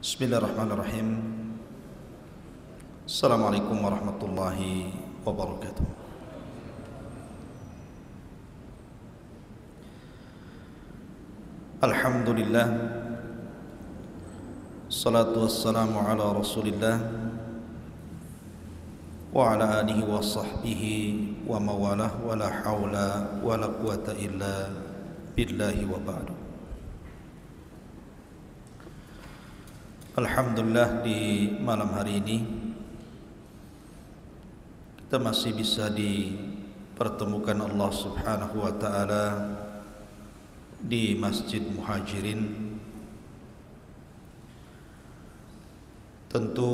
Bismillahirrahmanirrahim. Assalamualaikum warahmatullahi wabarakatuh. Alhamdulillah, salatu wassalamu ala rasulillah wa ala alihi wa sahbihi wa mawalah, wa la hawla wa la quwata illa billahi wa ba'du. Alhamdulillah, di malam hari ini kita masih bisa dipertemukan Allah Subhanahu wa ta'ala di Masjid Muhajirin. Tentu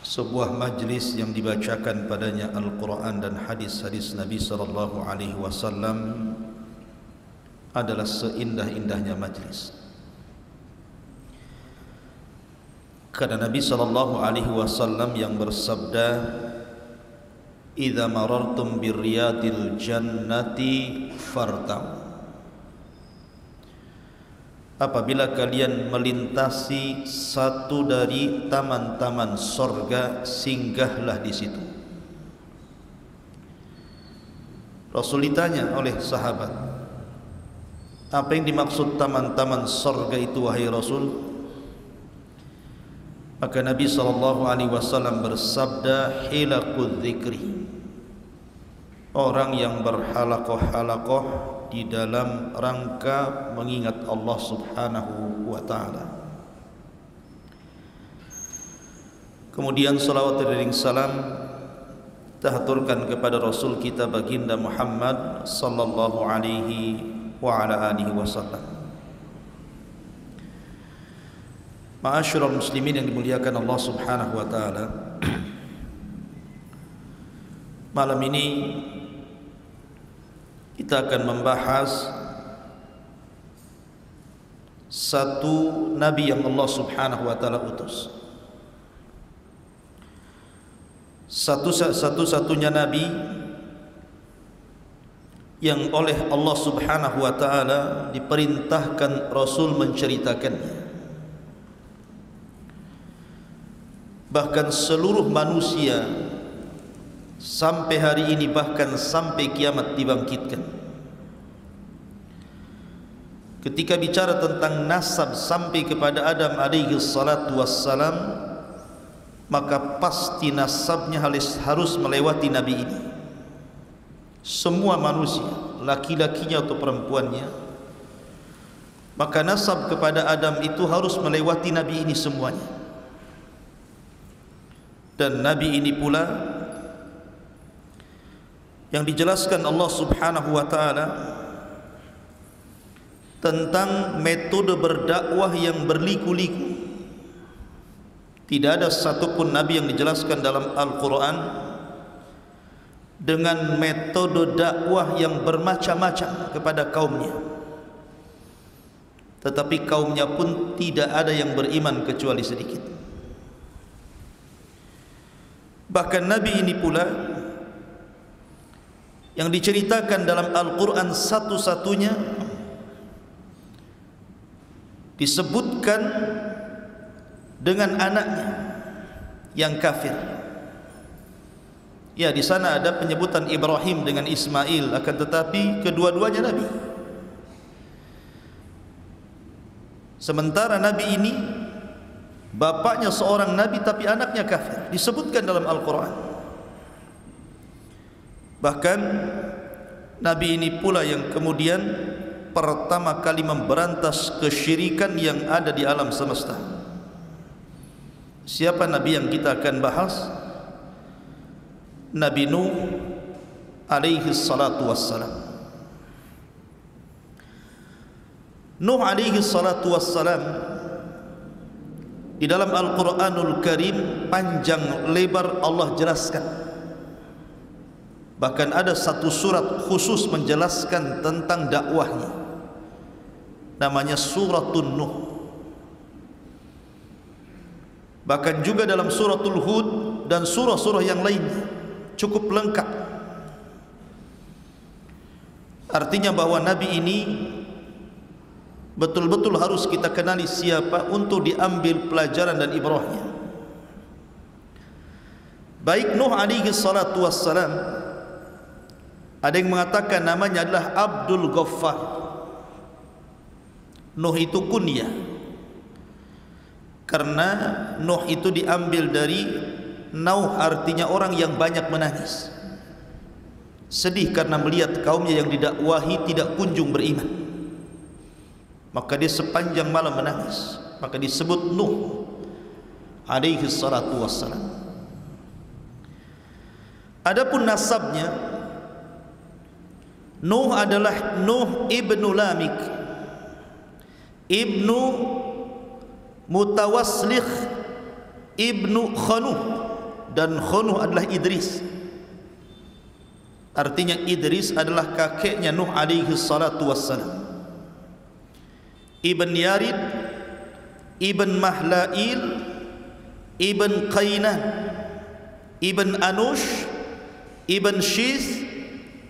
sebuah majlis yang dibacakan padanya Al-Quran dan hadis-hadis Nabi sallallahu alaihi wasallam adalah seindah-indahnya majlis. Karena Nabi sallallahu alaihi wasallam yang bersabda, "Idza marartum birriyadil jannati fartau." Apabila kalian melintasi satu dari taman-taman sorga, singgahlah di situ. Rasul ditanya oleh sahabat, apa yang dimaksud taman-taman sorga itu wahai Rasul? Maka Nabi SAW bersabda, hilaqud dzikri, orang yang berhalakoh-halakoh di dalam rangka mengingat Allah Subhanahu wa ta'ala. Kemudian salawat dan salam kita haturkan kepada Rasul kita baginda Muhammad sallallahu alaihi wa ala alihi wasallam. Ma'asyiral muslimin yang dimuliakan Allah Subhanahu wa ta'ala, malam ini kita akan membahas satu nabi yang Allah Subhanahu wa ta'ala utus. Satu-satunya nabi yang oleh Allah Subhanahu wa ta'ala diperintahkan Rasul menceritakannya. Bahkan seluruh manusia sampai hari ini, bahkan sampai kiamat dibangkitkan, ketika bicara tentang nasab sampai kepada Adam alaihi salatu wassalam, maka pasti nasabnya harus melewati nabi ini. Semua manusia, laki-lakinya atau perempuannya, maka nasab kepada Adam itu harus melewati nabi ini semuanya. Dan nabi ini pula yang dijelaskan Allah Subhanahu wa ta'ala tentang metode berdakwah yang berliku-liku. Tidak ada satupun nabi yang dijelaskan dalam Al-Quran dengan metode dakwah yang bermacam-macam kepada kaumnya, tetapi kaumnya pun tidak ada yang beriman kecuali sedikit. Bahkan nabi ini pula yang diceritakan dalam Al-Quran satu-satunya disebutkan dengan anaknya yang kafir. Ya, di sana ada penyebutan Ibrahim dengan Ismail, akan tetapi kedua-duanya nabi. Sementara nabi ini bapaknya seorang nabi tapi anaknya kafir, disebutkan dalam Al-Quran. Bahkan nabi ini pula yang kemudian pertama kali memberantas kesyirikan yang ada di alam semesta. Siapa nabi yang kita akan bahas? Nabi Nuh alaihi salatu wassalam. Nuh alaihi salatu wassalam di dalam Al-Quranul Karim panjang lebar Allah jelaskan. Bahkan ada satu surat khusus menjelaskan tentang dakwahnya, namanya Suratul Nuh. Bahkan juga dalam Suratul Hud dan surah-surah yang lainnya cukup lengkap. Artinya bahwa Nabi ini betul-betul harus kita kenali siapa untuk diambil pelajaran dan ibrahnya. Baik Nuh alaihi salatu wassalam, ada yang mengatakan namanya adalah Abdul Ghaffar. Nuh itu kunyah, karena Nuh itu diambil dari Nauh, artinya orang yang banyak menangis, sedih karena melihat kaumnya yang didakwahi tidak kunjung beriman, maka dia sepanjang malam menangis, maka disebut Nuh alaihi salatu wassalam. Adapun nasabnya, Nuh adalah Nuh ibnu Lamik, ibnu Mutawaslikh, ibnu Khanuh, dan Khanuh adalah Idris. Artinya Idris adalah kakeknya Nuh alaihi salatu wassalam. Ibn Yarid, Ibn Mahlail, Ibn Qainan, Ibn Anush, Ibn Shith,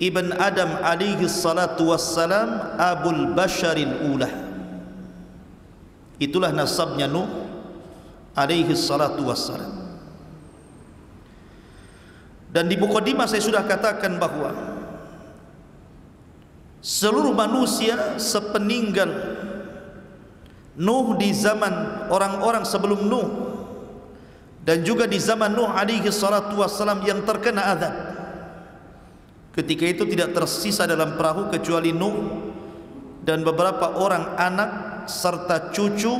Ibn Adam alaihi salatu wassalam, Abul Basharil Ula. Itulah nasabnya Nuh alaihi salatu wassalam. Dan di mukadimah saya sudah katakan bahwa seluruh manusia sepeninggal Nuh di zaman orang-orang sebelum Nuh dan juga di zaman Nuh alaihi salatu wassalam yang terkena azab, ketika itu tidak tersisa dalam perahu kecuali Nuh dan beberapa orang anak serta cucu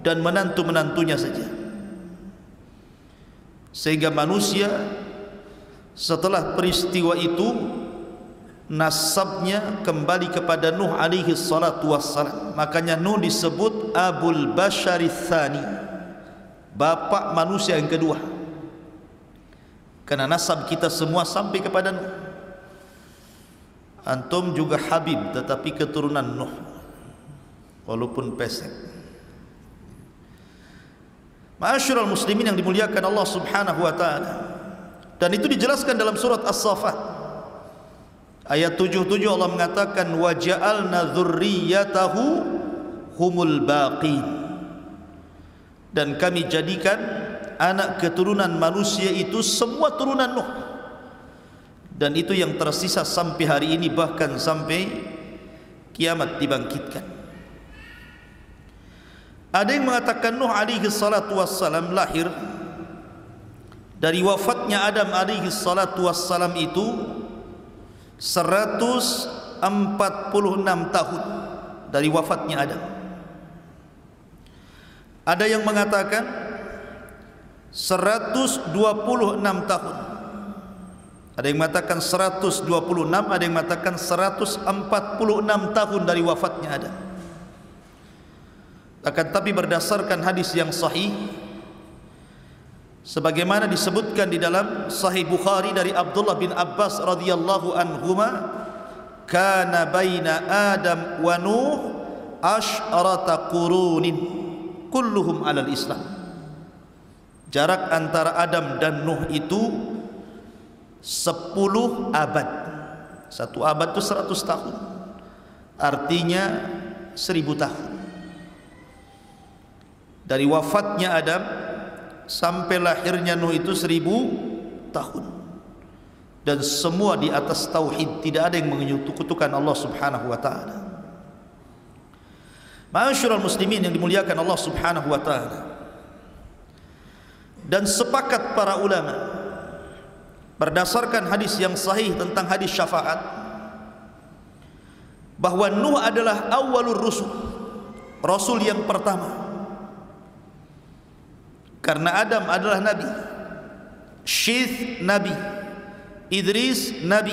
dan menantu-menantunya saja. Sehingga manusia setelah peristiwa itu nasabnya kembali kepada Nuh alaihi salatu wassalam. Makanya Nuh disebut Abul Basharits Tsani, bapak manusia yang kedua, karena nasab kita semua sampai kepada Nuh. Antum juga Habib tetapi keturunan Nuh, walaupun pesek. Ma'asyiral muslimin yang dimuliakan Allah Subhanahu wa taala. Dan itu dijelaskan dalam surat As-Saffat ayat 77. Allah mengatakan wa ja'alna dzurriyyatahu humul baqin, dan kami jadikan anak keturunan manusia itu semua turunan Nuh, dan itu yang tersisa sampai hari ini, bahkan sampai kiamat dibangkitkan. Ada yang mengatakan Nuh alaihi salatu wassalam lahir dari wafatnya Adam alaihi salatu wassalam itu 146 tahun dari wafatnya Adam. Ada yang mengatakan 126 tahun. Ada yang mengatakan 126, ada yang mengatakan 146 tahun dari wafatnya Adam. Akan tapi berdasarkan hadis yang sahih, sebagaimana disebutkan di dalam Sahih Bukhari dari Abdullah bin Abbas radhiyallahu anhuma, kana baina Adam wa Nuh asyrata qurunin kulluhum alal Islam. Jarak antara Adam dan Nuh itu 10 abad. Satu abad itu 100 tahun, artinya 1000 tahun. Dari wafatnya Adam sampai lahirnya Nuh itu 1000 tahun, dan semua di atas tauhid, tidak ada yang menyekutukan Allah Subhanahu wa taala. Ma'asyiral muslimin yang dimuliakan Allah Subhanahu wa taala. Dan sepakat para ulama berdasarkan hadis yang sahih tentang hadis syafaat bahwa Nuh adalah awwalur rusul, rasul yang pertama. Karena Adam adalah nabi, Syith nabi, Idris nabi,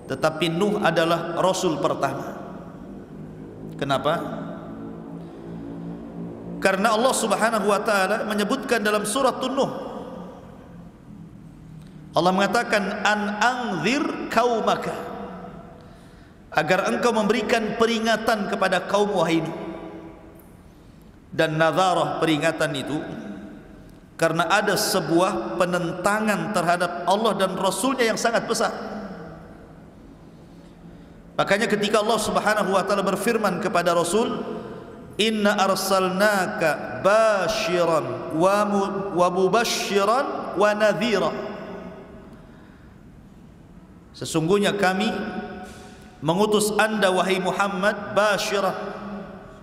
tetapi Nuh adalah rasul pertama. Kenapa? Karena Allah Subhanahu wa taala menyebutkan dalam surat Nuh, Allah mengatakan an anzir qaumaka, agar engkau memberikan peringatan kepada kaum wahai Nuh. Dan nadharah, peringatan itu karena ada sebuah penentangan terhadap Allah dan Rasulnya yang sangat besar. Makanya ketika Allah Subhanahu wa taala berfirman kepada Rasul, "Inna arsalnaka basyiran wa mubasysyiran wa nadhira." Sesungguhnya kami mengutus Anda wahai Muhammad basyirah,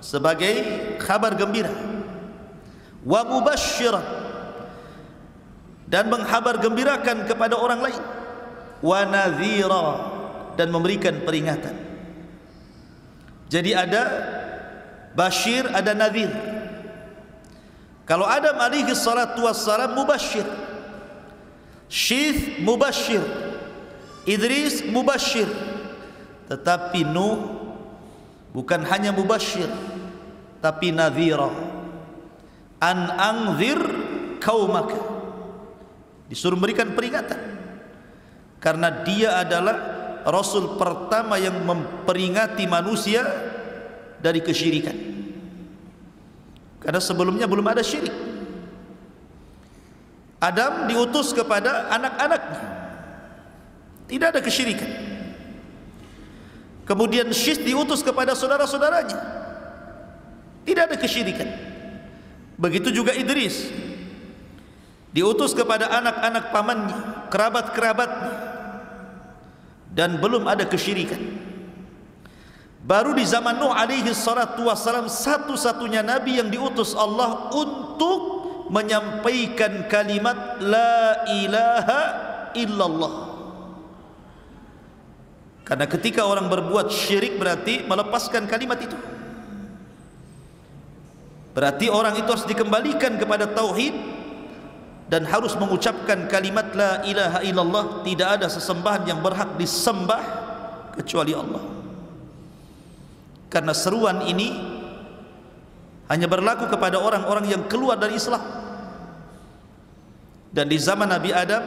sebagai kabar gembira, wa mubasysyiran, dan menghabar gembirakan kepada orang lain, wa nadhira, dan memberikan peringatan. Jadi ada basyir, ada nadhir. Kalau Adam alaihi salatu wassalam mubasyir, Syith mubasyir, Idris mubasyir, tetapi Nuh bukan hanya mubasyir tapi nadhira. An anzir qaumaka, disuruh memberikan peringatan, karena dia adalah Rasul pertama yang memperingati manusia dari kesyirikan. Karena sebelumnya belum ada syirik. Adam diutus kepada anak-anaknya, tidak ada kesyirikan. Kemudian Syith diutus kepada saudara-saudaranya, tidak ada kesyirikan. Begitu juga Idris diutus kepada anak-anak pamannya, kerabat-kerabatnya, dan belum ada kesyirikan. Baru di zaman Nuh alaihi salatu wassalam, satu-satunya nabi yang diutus Allah untuk menyampaikan kalimat la ilaha illallah. Karena ketika orang berbuat syirik berarti melepaskan kalimat itu. Berarti orang itu harus dikembalikan kepada tauhid dan harus mengucapkan kalimat la ilaha illallah, tidak ada sesembahan yang berhak disembah kecuali Allah. Karena seruan ini hanya berlaku kepada orang-orang yang keluar dari Islam. Dan di zaman Nabi Adam,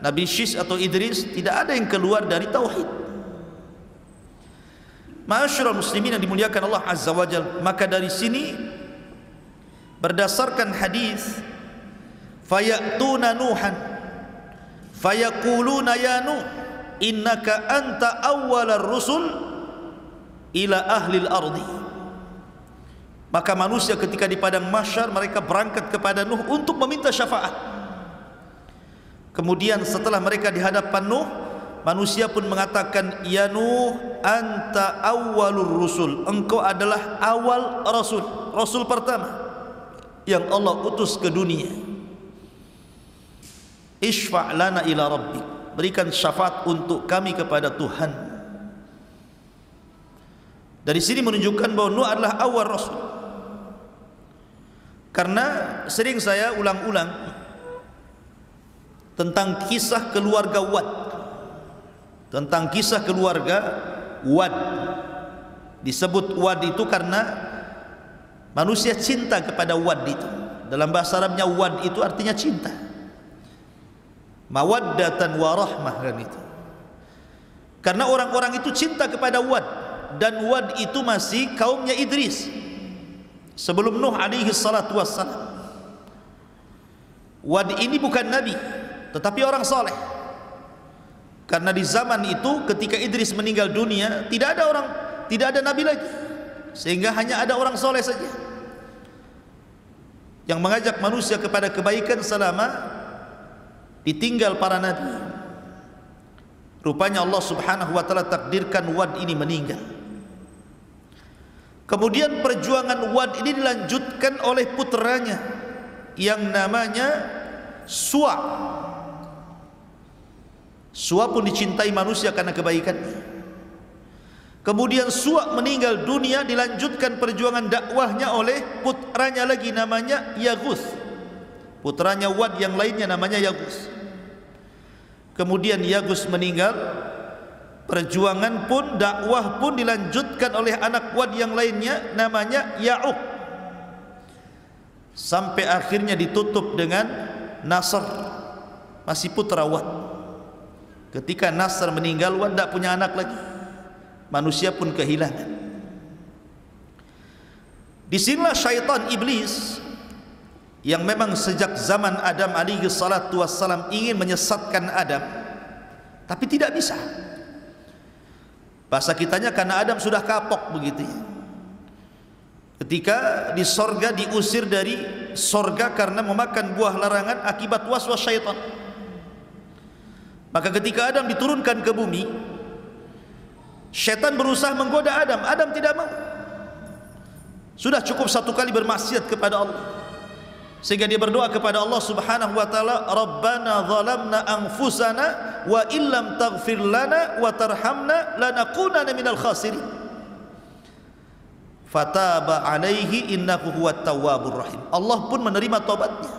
Nabi Syith atau Idris, tidak ada yang keluar dari tauhid. Ma'asyiral muslimin yang dimuliakan Allah Azza wa Jalla, maka dari sini berdasarkan hadis, fayatuna Nuhan fayaquluna ya Nuh innaka anta awwalar rusul ila ahlil ardi. Maka manusia ketika di padang mahsyar mereka berangkat kepada Nuh untuk meminta syafaat. Kemudian setelah mereka di hadapan Nuh, manusia pun mengatakan, ya Nuh anta awwalur rusul, engkau adalah awal rasul, rasul pertama yang Allah utus ke dunia. Ishfa' lana ila rabbik, berikan syafaat untuk kami kepada Tuhan. Dari sini menunjukkan bahwa Nuh adalah awal rasul. Karena sering saya ulang-ulang tentang kisah keluarga Wad, tentang kisah keluarga Wad. Disebut Wad itu karena manusia cinta kepada Wad itu. Dalam bahasa Arabnya Wad itu artinya cinta, mawaddatan wa rahmah kan itu. Karena orang-orang itu cinta kepada Wad, dan Wad itu masih kaumnya Idris sebelum Nuh alaihi salatu wassalam. Wad ini bukan nabi tetapi orang soleh. Karena di zaman itu ketika Idris meninggal dunia, tidak ada nabi lagi, sehingga hanya ada orang soleh saja yang mengajak manusia kepada kebaikan selama ditinggal para nabi. Rupanya Allah Subhanahu wa taala takdirkan Wad ini meninggal. Kemudian perjuangan Wad ini dilanjutkan oleh putranya yang namanya Suwa. Suwa pun dicintai manusia karena kebaikannya. Kemudian Suwa meninggal dunia, dilanjutkan perjuangan dakwahnya oleh putranya lagi namanya Yaguth. Putranya Wad yang lainnya namanya Yaguth. Kemudian Yaguth meninggal, perjuangan pun dakwah pun dilanjutkan oleh anak Wad yang lainnya namanya Ya'uq, sampai akhirnya ditutup dengan Nasr, masih putra Wad. Ketika Nasr meninggal, Wad tidak punya anak lagi, manusia pun kehilangan. Disinilah syaitan iblis yang memang sejak zaman Adam alaihi salatu wassalam ingin menyesatkan Adam, tapi tidak bisa. Bahasa kitanya karena Adam sudah kapok begitu ya. Ketika di sorga diusir dari sorga karena memakan buah larangan akibat waswas syaitan. Maka ketika Adam diturunkan ke bumi, syaitan berusaha menggoda Adam. Adam tidak mau. Sudah cukup satu kali bermaksiat kepada Allah, sehingga dia berdoa kepada Allah Subhanahu wa taala, Rabbana zalamna anfusana wa illam taghfir lana wa tarhamna lanakunanna minal khasirin. Fataba alaihi innahu huwat tawwabur rahim. Allah pun menerima taubatnya.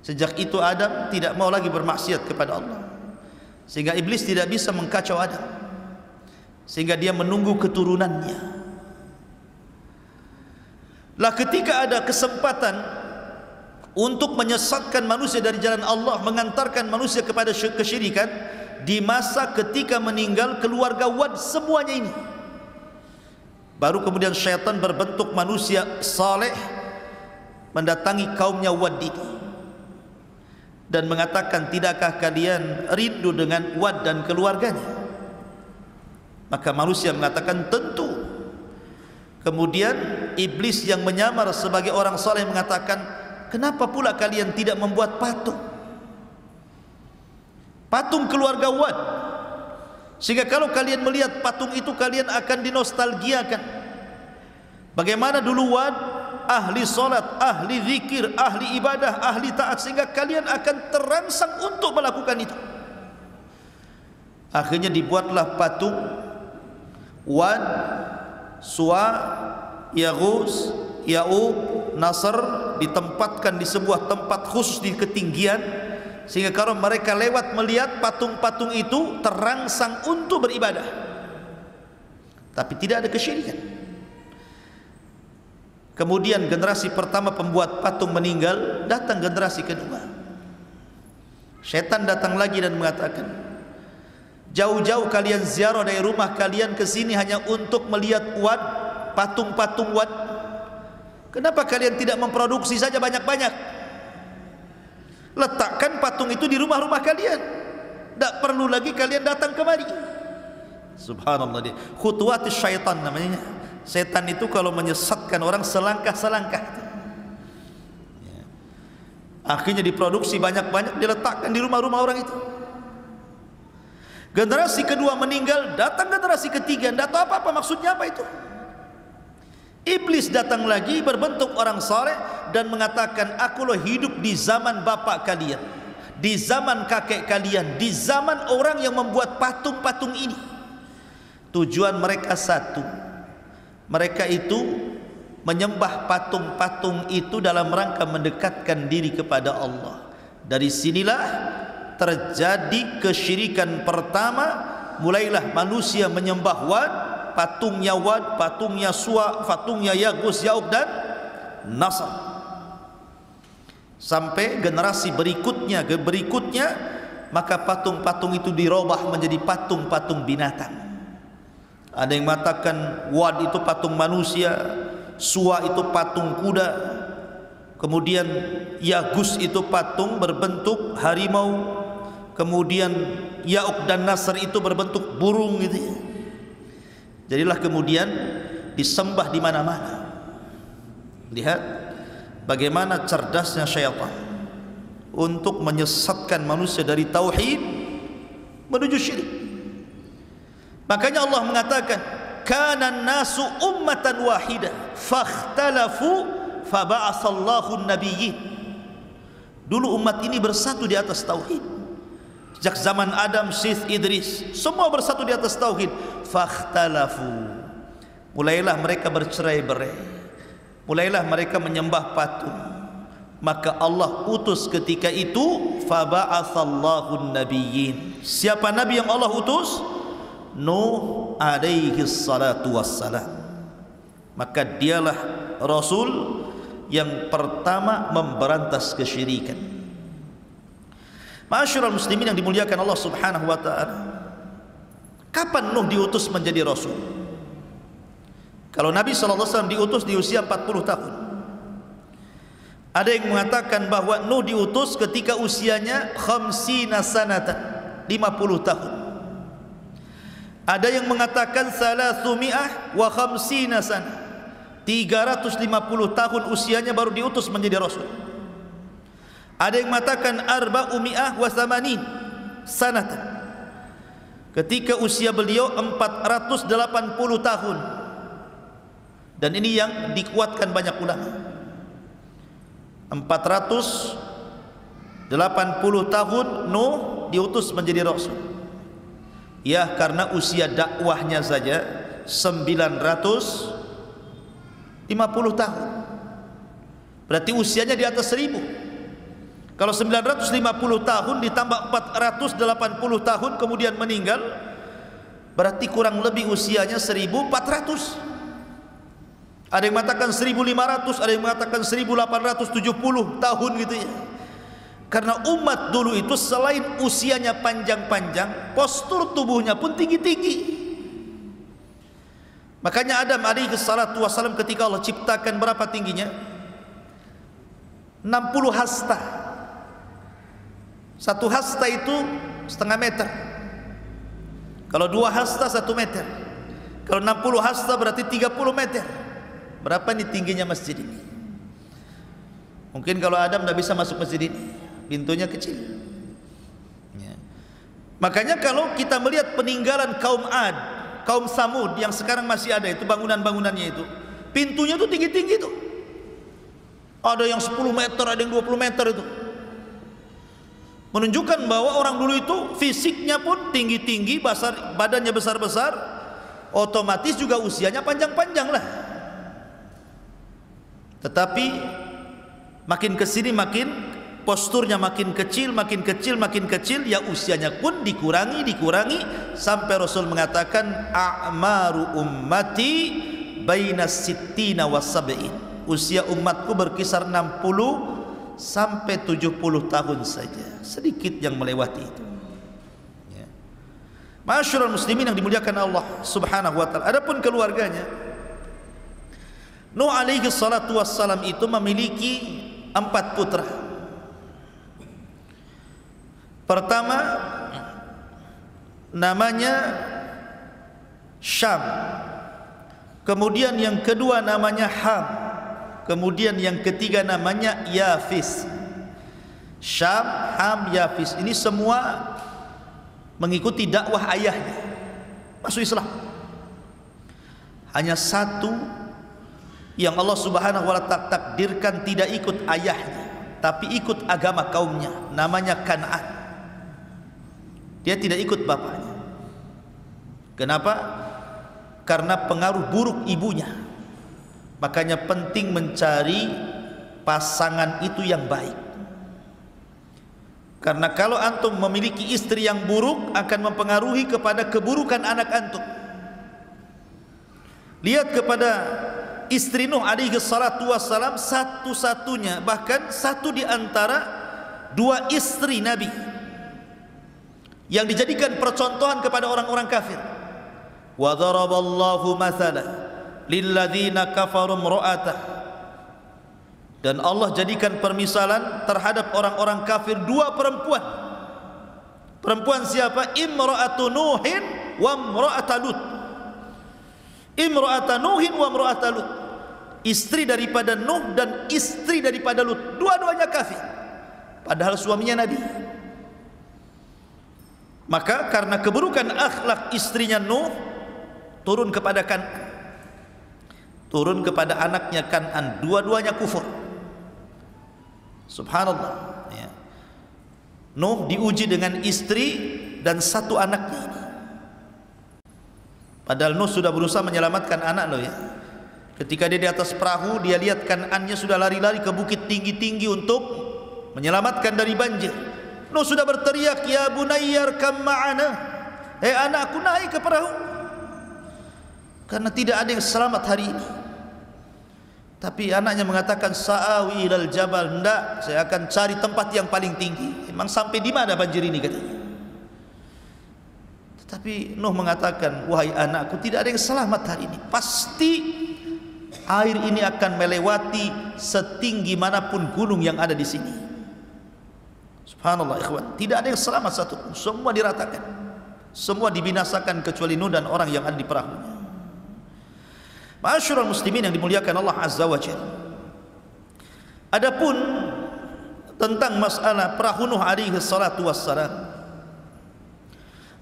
Sejak itu Adam tidak mau lagi bermaksiat kepada Allah, sehingga iblis tidak bisa mengkacau Adam, sehingga dia menunggu keturunannya. Lah ketika ada kesempatan untuk menyesatkan manusia dari jalan Allah, mengantarkan manusia kepada kesyirikan, di masa ketika meninggal keluarga Wad semuanya ini, baru kemudian syaitan berbentuk manusia saleh mendatangi kaumnya Wad ini dan mengatakan, tidakkah kalian rindu dengan Wad dan keluarganya? Maka manusia mengatakan tentu. Kemudian iblis yang menyamar sebagai orang saleh mengatakan, kenapa pula kalian tidak membuat patung? Patung keluarga Wad, sehingga kalau kalian melihat patung itu kalian akan dinostalgiakan. Bagaimana dulu Wad ahli salat, ahli zikir, ahli ibadah, ahli taat, sehingga kalian akan terangsang untuk melakukan itu. Akhirnya dibuatlah patung Wad, Suwa, Yaghus, Ya'uq, Nasr, ditempatkan di sebuah tempat khusus di ketinggian, sehingga kalau mereka lewat melihat patung-patung itu terangsang untuk beribadah, tapi tidak ada kesyirikan. Kemudian generasi pertama pembuat patung meninggal, datang generasi kedua. Syaitan datang lagi dan mengatakan, jauh-jauh kalian ziarah dari rumah kalian ke sini hanya untuk melihat Wad, patung-patung Wad. Kenapa kalian tidak memproduksi saja banyak-banyak? Letakkan patung itu di rumah-rumah kalian, tidak perlu lagi kalian datang kemari. Subhanallah, dia khutuwatis syaitan namanya. Setan itu kalau menyesatkan orang selangkah-selangkah, akhirnya diproduksi banyak-banyak, diletakkan di rumah-rumah orang itu. Generasi kedua meninggal, datang generasi ketiga, tidak tahu apa-apa maksudnya apa itu. Iblis datang lagi berbentuk orang saleh dan mengatakan, aku loh hidup di zaman bapak kalian, di zaman kakek kalian, di zaman orang yang membuat patung-patung ini. Tujuan mereka satu, mereka itu menyembah patung-patung itu dalam rangka mendekatkan diri kepada Allah. Dari sinilah terjadi kesyirikan pertama. Mulailah manusia menyembah Wad, patungnya Wad, patungnya Suwa, patungnya Yaghus, Ya'uq dan Nasr, sampai generasi berikutnya maka patung-patung itu dirubah menjadi patung-patung binatang. Ada yang mengatakan Wad itu patung manusia, Suwa itu patung kuda, kemudian Yaghus itu patung berbentuk harimau, kemudian Ya'uq dan Nasr itu berbentuk burung gitu ya. Jadilah kemudian disembah di mana-mana. Lihat bagaimana cerdasnya syaitan untuk menyesatkan manusia dari tauhid menuju syirik. Makanya Allah mengatakan, kana nasu ummatan wahidah fakhtalafu faba'atsallahu an-nabiyyin. Dulu umat ini bersatu di atas tauhid. Sejak zaman Adam, Syith, Idris, semua bersatu di atas tauhid. Fakhtalafu, mulailah mereka bercerai-berai, mulailah mereka menyembah patung. Maka Allah utus ketika itu faba'atsallahu an-nabiyyin. Siapa nabi yang Allah utus? Nuh alaihi salatu wassalam. Maka dialah rasul yang pertama memberantas kesyirikan. Ma'asyiral muslimin yang dimuliakan Allah Subhanahu wa taala, kapan Nuh diutus menjadi rasul? Kalau Nabi SAW diutus di usia 40 tahun. Ada yang mengatakan bahwa Nuh diutus ketika usianya 50 sanatan, 50 tahun. Ada yang mengatakan 350 sana, 350 tahun usianya baru diutus menjadi rasul. Ada yang mengatakan 480 sanatan, ketika usia beliau 480 tahun. Dan ini yang dikuatkan banyak ulama. 480 tahun Nuh diutus menjadi rasul. Ya, karena usia dakwahnya saja 950 tahun. Berarti usianya di atas 1000. Kalau 950 tahun ditambah 480 tahun kemudian meninggal, berarti kurang lebih usianya 1400. Ada yang mengatakan 1500, ada yang mengatakan 1870 tahun gitu ya. Karena umat dulu itu selain usianya panjang-panjang, postur tubuhnya pun tinggi-tinggi. Makanya Adam alaihi salatu wassalam ketika Allah ciptakan berapa tingginya? 60 hasta. Satu hasta itu setengah meter. Kalau 2 hasta 1 meter. Kalau 60 hasta berarti 30 meter. Berapa nih tingginya masjid ini? Mungkin kalau Adam tidak bisa masuk masjid ini, pintunya kecil ya. Makanya kalau kita melihat peninggalan kaum Ad, kaum Samud yang sekarang masih ada itu, bangunan-bangunannya itu, pintunya itu tinggi-tinggi itu. Ada yang 10 meter, ada yang 20 meter itu. Menunjukkan bahwa orang dulu itu fisiknya pun tinggi-tinggi, badannya besar-besar, otomatis juga usianya panjang-panjang lah. Tetapi makin kesini makin posturnya makin kecil, makin kecil, makin kecil, ya usianya pun dikurangi sampai Rasul mengatakan a'maru ummati baina sittina wa sab'in. Usia umatku berkisar 60 sampai 70 tahun saja, sedikit yang melewati itu ya. Ma'asyiral muslimin yang dimuliakan Allah Subhanahu wa taala. Adapun keluarganya, Nuh alaihi salatu wassalam itu memiliki 4 putra. Pertama namanya Syam, kemudian yang kedua namanya Ham, kemudian yang ketiga namanya Yafis. Syam, Ham, Yafis ini semua mengikuti dakwah ayahnya, masuk Islam. Hanya satu yang Allah Subhanahu wa ta'ala takdirkan tidak ikut ayahnya, tapi ikut agama kaumnya, namanya Kan'an. Dia tidak ikut bapaknya. Kenapa? Karena pengaruh buruk ibunya. Makanya penting mencari pasangan itu yang baik. Karena kalau antum memiliki istri yang buruk akan mempengaruhi kepada keburukan anak antum. Lihat kepada istri Nuh alaihi salatu wassalam, satu-satunya, bahkan satu di antara 2 istri Nabi yang dijadikan percontohan kepada orang-orang kafir. Wa daraballahu mathala lilladzina kafaru imra'atah. Dan Allah jadikan permisalan terhadap orang-orang kafir 2 perempuan. Perempuan siapa? Imra'atu Nuhin wa imra'atu Lut. Imra'atu Nuhin wa imra'atu Lut. Istri daripada Nuh dan istri daripada Lut, dua-duanya kafir, padahal suaminya Nabi. Maka karena keburukan akhlak istrinya Nuh, turun kepada Kan'an, turun kepada anaknya Kan'an, dua-duanya kufur. Subhanallah ya. Nuh diuji dengan istri dan 1 anaknya ini. Padahal Nuh sudah berusaha menyelamatkan anak loh ya. Ketika dia di atas perahu, dia lihat Kan'annya sudah lari-lari ke bukit tinggi-tinggi untuk menyelamatkan dari banjir. Nuh sudah berteriak, ya bunayyar kam ma'ana, anakku naik ke perahu, karena tidak ada yang selamat hari ini. Tapi anaknya mengatakan, sa'awi ilal jabal, enggak, saya akan cari tempat yang paling tinggi. Emang sampai di mana banjir ini katanya. Tetapi Nuh mengatakan, wahai anakku, tidak ada yang selamat hari ini. Pasti air ini akan melewati setinggi manapun gunung yang ada di sini. Subhanallah ikhwan, tidak ada yang selamat satu pun, semua diratakan. Semua dibinasakan kecuali Nuh dan orang yang ada di perahunya. Ma'asyiral muslimin yang dimuliakan Allah Azza wa Jalla. Adapun tentang masalah perahu Nuh alaihi salatu wassalam,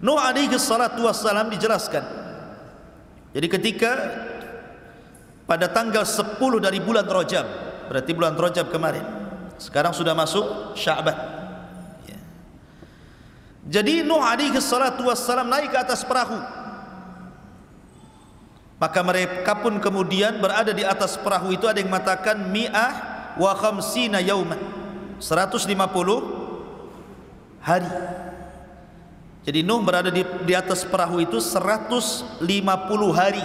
Nuh alaihi salatu wassalam dijelaskan. Jadi ketika pada tanggal 10 dari bulan Rajab, berarti bulan Rajab kemarin, sekarang sudah masuk Sya'ban ya. Jadi Nuh alaihi salatu wassalam naik ke atas perahu, maka mereka pun kemudian berada di atas perahu itu. Ada yang mengatakan mi'ah wa khamsina yauman, 150 hari. Jadi Nuh berada di atas perahu itu 150 hari,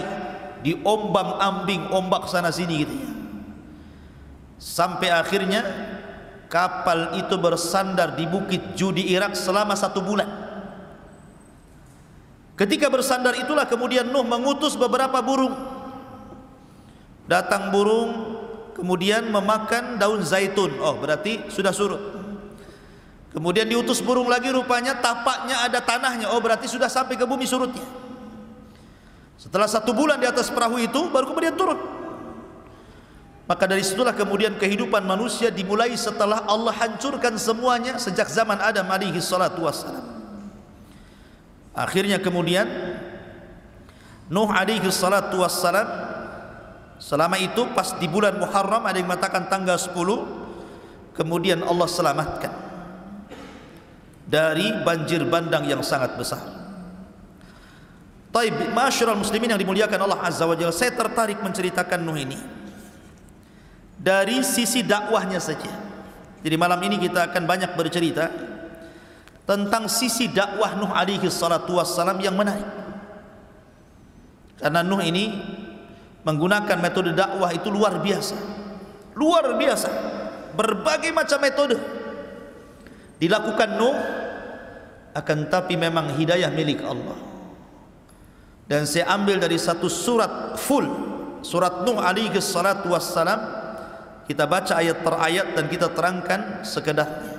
diombang-ambing ombak sana sini gitu ya. Sampai akhirnya kapal itu bersandar di Bukit Judi Irak selama 1 bulan. Ketika bersandar itulah kemudian Nuh mengutus beberapa burung. Datang burung kemudian memakan daun zaitun. Oh, berarti sudah surut. Kemudian diutus burung lagi, rupanya tapaknya ada tanahnya. Oh, berarti sudah sampai ke bumi surutnya. Setelah 1 bulan di atas perahu itu baru kemudian turun. Maka dari situlah kemudian kehidupan manusia dimulai setelah Allah hancurkan semuanya sejak zaman Adam alaihi salatu wassalam. Akhirnya kemudian Nuh alaihi salatu wassalam selama itu pas di bulan Muharram, ada yang mengatakan tanggal 10, kemudian Allah selamatkan dari banjir bandang yang sangat besar. Taib, ma'asyiral muslimin yang dimuliakan Allah Azza wa Jalla, saya tertarik menceritakan Nuh ini dari sisi dakwahnya saja. Jadi malam ini kita akan banyak bercerita tentang sisi dakwah Nuh alaihi salatu wassalam yang menarik. Karena Nuh ini menggunakan metode dakwah itu luar biasa. Luar biasa. Berbagai macam metode dilakukan Nuh, akan tapi memang hidayah milik Allah. Dan saya ambil dari satu surat full, surat Nuh alaihi salatu wassalam. Kita baca ayat per ayat dan kita terangkan sekedarnya.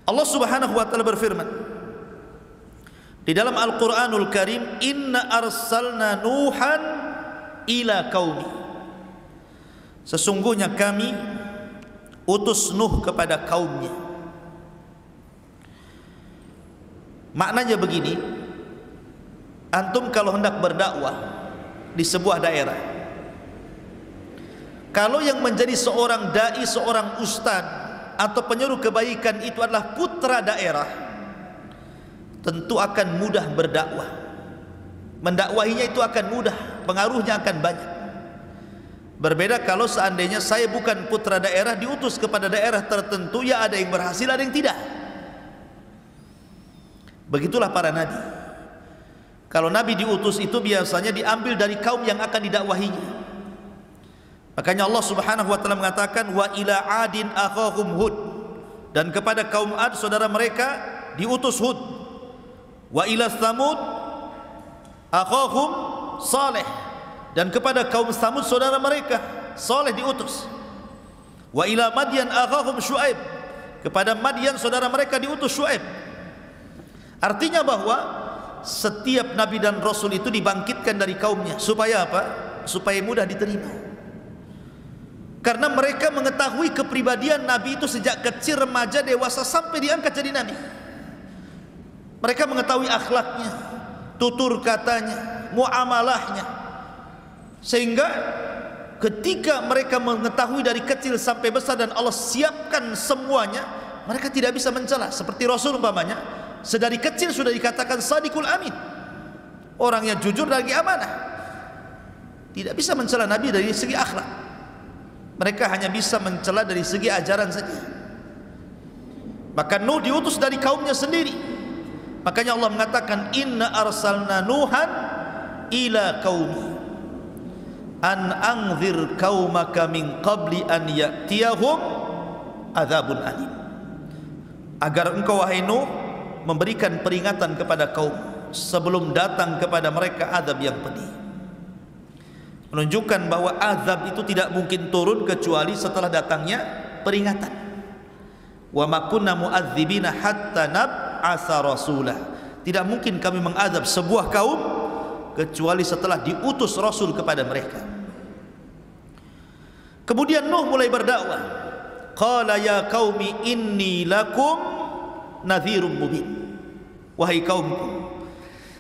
Allah Subhanahu wa taala berfirman di dalam Al-Qur'anul Karim, "Inna arsalna Nuhan ila qaumi." Sesungguhnya kami utus Nuh kepada kaumnya. Maknanya begini, antum kalau hendak berdakwah di sebuah daerah, kalau yang menjadi seorang dai, seorang ustadz atau penyuruh kebaikan itu adalah putra daerah, tentu akan mudah berdakwah. Mendakwahinya itu akan mudah, pengaruhnya akan banyak. Berbeda kalau seandainya saya bukan putra daerah, diutus kepada daerah tertentu, ya ada yang berhasil, ada yang tidak. Begitulah para nabi. Kalau nabi diutus itu biasanya diambil dari kaum yang akan didakwahinya. Makanya Allah Subhanahu wa taala mengatakan, wa ila adin akhahum Hud, dan kepada kaum Ad saudara mereka diutus Hud. Wa ila Tsamud akhahum Saleh, dan kepada kaum Tsamud saudara mereka Saleh diutus. Wa ila Madyan akhahum Syuaib, kepada Madyan saudara mereka diutus Syuaib. Artinya bahwa setiap nabi dan rasul itu dibangkitkan dari kaumnya. Supaya apa? Supaya mudah diterima. Karena mereka mengetahui kepribadian nabi itu sejak kecil, remaja, dewasa, sampai diangkat jadi nabi. Mereka mengetahui akhlaknya, tutur katanya, muamalahnya, sehingga ketika mereka mengetahui dari kecil sampai besar dan Allah siapkan semuanya, mereka tidak bisa mencela. Seperti Rasul umpamanya, sedari kecil sudah dikatakan Sadiqul Amin, orangnya jujur lagi amanah. Tidak bisa mencela Nabi dari segi akhlak, mereka hanya bisa mencela dari segi ajaran saja. Maka Nuh diutus dari kaumnya sendiri. Makanya Allah mengatakan, inna arsalna Nuhan ila qaumi an anzir qaumaka min qabli an ya'tiyahum adzabun alim. Agar engkau wahai Nuh memberikan peringatan kepada kaum sebelum datang kepada mereka azab yang pedih. Menunjukkan bahwa azab itu tidak mungkin turun kecuali setelah datangnya peringatan. Wa ma kunna mu'adzibina hatta nab'atsa rasulah. Tidak mungkin kami mengadab sebuah kaum kecuali setelah diutus Rasul kepada mereka. Kemudian Nuh mulai berdakwah. Qala ya qaumi inni lakum nadhirum mubin. Wahai kaumku,